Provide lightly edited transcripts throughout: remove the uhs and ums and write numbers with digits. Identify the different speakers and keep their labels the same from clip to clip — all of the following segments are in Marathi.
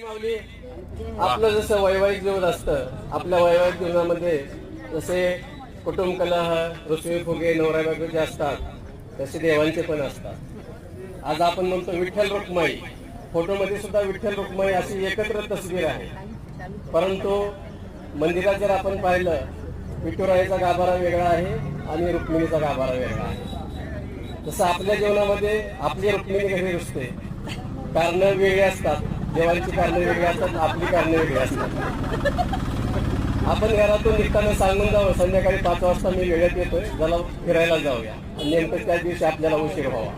Speaker 1: माऊली, आपलं जसं वैवाहिक जीवन असतं, आपल्या वैवाहिक जीवनामध्ये जसे कुटुंब कलह, रुसवे फुगे, नवरा बायको जे असतात तसे देवांचे पण असतात. आज आपण म्हणतो विठ्ठल रुक्माई, फोटोमध्ये सुद्धा विठ्ठल रुक्माई अशी एकत्र तस्वीर आहे. परंतु मंदिरात जर आपण पाहिलं, विठुरायाचा गाभारा वेगळा आहे आणि रुक्मिणीचा गाभारा वेगळा आहे. जसं आपल्या जीवनामध्ये आपली रुक्मिणी कशी रुसते, कारणं वेगळी असतात, देवांची कारणं वेगळी असतात, आपली कारणं वेगळी असतात. आपण घरातून निघताना सांगून जावं, संध्याकाळी 5 वाजता मी वेळेत येतोय, जरा फिरायला जाऊया, आणि नेमकं त्याच दिवशी आपल्याला उशीर व्हावा.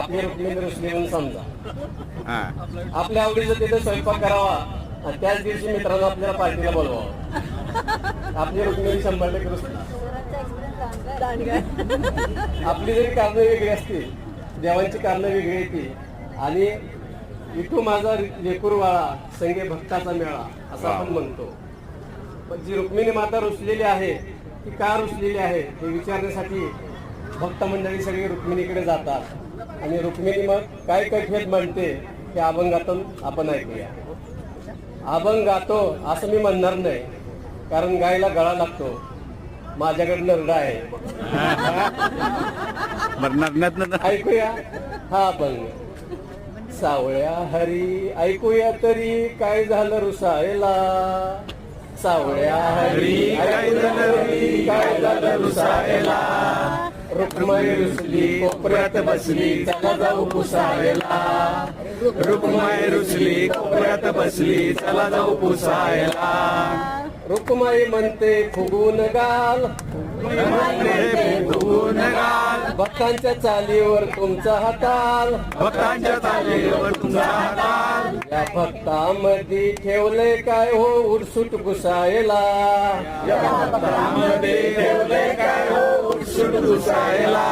Speaker 1: आपली रुक्मिणी रुसली म्हणून समजा, आपल्या आवडीचं तिथे स्वयंपाक करावा आणि त्याच दिवशी मित्रांनो आपल्याला पार्टीला बोलवावं. आपली रुक्मिणी 100% रुसली. आपली जरी कारणं वेगळी असतील, देवांची कारणं वेगळी येते. आणि विठू माझा लेकुरवाळा, संगे भक्ताचा मेळा असं आपण म्हणतो. पण जी रुक्मिणी माता रुसलेली आहे ती का रुसलेली आहे हे विचारण्यासाठी भक्त मंडळी सगळी रुक्मिणीकडे जातात. आणि रुक्मिणी मग काय कैफियत म्हणते हे अभंगातून आपण ऐकूया. अभंग गातो असं मी म्हणणार नाही, कारण गायला गळा लागतो, माझ्याकडे नरडा आहे. ऐकूया हा अभंग. सावळ्या हरी ऐकूया तरी काय झालं रुसायला, सावळ्या हरी काय झालं रुसायला, रुक्माई रुसली कोपऱ्यात बसली चला जाऊ पुसायला, रुक्माई रुसली कोपऱ्यात बसली चला जाऊ पुसायला. रुक्माई म्हणते फुगून गाल, फुगून गाल, भक्तांच्या चालीवर तुमचा हाताल, भक्तांच्या चालीवर तुमचा हाताल. या भक्तामध्ये ठेवले काय हो उडसूट पुसायला, या भक्तामध्ये ठेवले काय हो उडसूट पुसायला.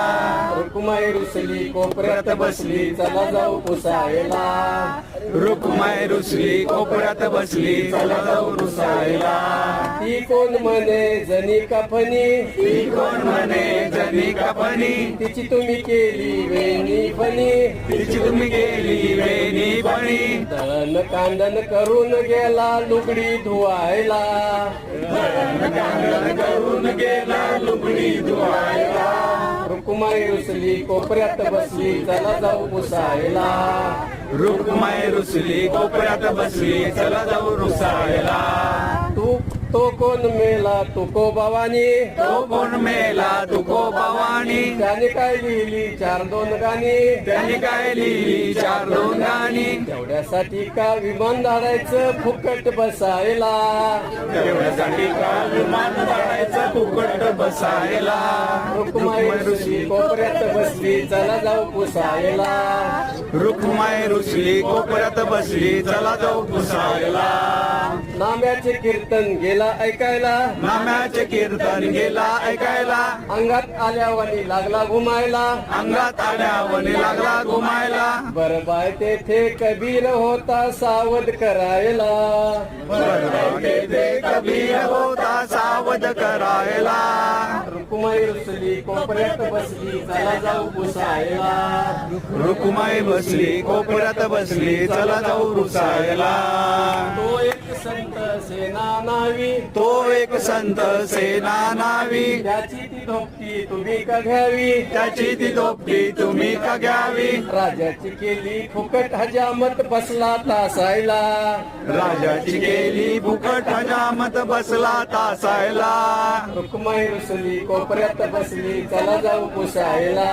Speaker 1: रुक्माई रुसली कोपऱ्यात बसली चला जाऊ पुसायला, रुक्माई रुसली कोपऱ्यात बसली चला जाऊ पुसायला. ती कोण म्हणे जनी कापणी, ती कोण म्हणे जनी कापणी, तिची तुम्ही केली वेणी फणी, तिची तुम्ही केली वेणी फणी. दळण कांडण करून गेला लुगडी धुवायला, दळण कांडण करून गेला लुगडी धुवायला. रुक्माई रुसली कोपऱ्यात बसली चला जाऊ पुसायला, रुक्माई रुसली कोपऱ्यात बसली चला जाऊ रुसायला. तो कोण मेला तुको भवानी, तो कोण मेला तुको भवानी, त्याने काय लिहिली 4-2 गाणी, त्याने काय लिहिली 4-2 गाणी. तेवढ्यासाठी का विमान धाडायचं फुकट बसायला, तेवढ्यासाठी का विमान धाडायचं फुकट बसायला. रुक्माई रुसली कोपऱ्यात बसली चला जाऊ पुसायला, रुक्माई रुसली कोपऱ्यात बसली चला जाऊ पुसायला. नाम्याचे कीर्तन गेला ऐकायला, नाम्याचे कीर्तन गेला ऐकायला. अंगात आल्यावणी लागला घुमायला, अंगात आल्यावणी लागला घुमायला. बरबाय तेथे कबीर होता सावध करायला, बरबाय तेथे कबीर होता सावध करायला. रुक्माई रुसली कोपऱ्यात बसली चला जाऊ पुसायला, रुक्माई बसली कोपऱ्यात बसली चला जाऊ रुसायला. तो एक संत सेना नावी, तो एक संत सेना नावी, त्याची ती धोपटी तुम्ही का घ्यावी, त्याची ती धोपटी तुम्ही का घ्यावी. राजाची केली फुकट हजामत बसला तासायला, राजाची केली फुकट हजामत बसला तासायला. रुक्माई रुसली कोपऱ्यात बसली चला जाऊ पुसायला,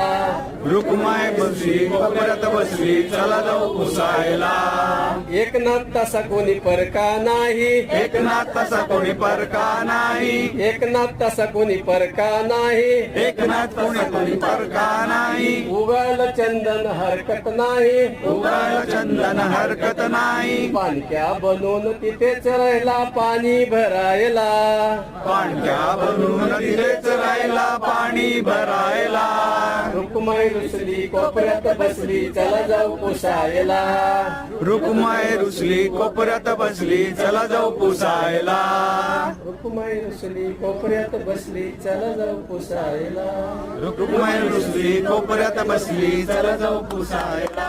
Speaker 1: रुक्माई बसली कोपऱ्यात बसली चला जाऊ पुसायला. एकनाथ तसा कोणी परका नाही, एकनाथ तसा कोणी परका नाही, एकनाथ तसा कोणी परका नाही, एकनाथ कोणी परका नाही. उगाळ चंदन हरकत नाही, उगाळ चंदन हरकत नाही. पाणक्या बनवून तिथेच राहिला पाणी भरायला, पाणक्या बनवून तिथेच राहिला पाणी भरायला. रुक्माई रुसली कोपऱ्यात बसली चला जाऊ पुसायला, रुक्माई रुसली कोपऱ्यात बसली चला जाऊ पुसायला. रुक्माई रुसली कोपऱ्यात बसली चला जाऊ पुसायला, रुक्माई रुसली कोपऱ्यात बसली चला जाऊ पुसायला.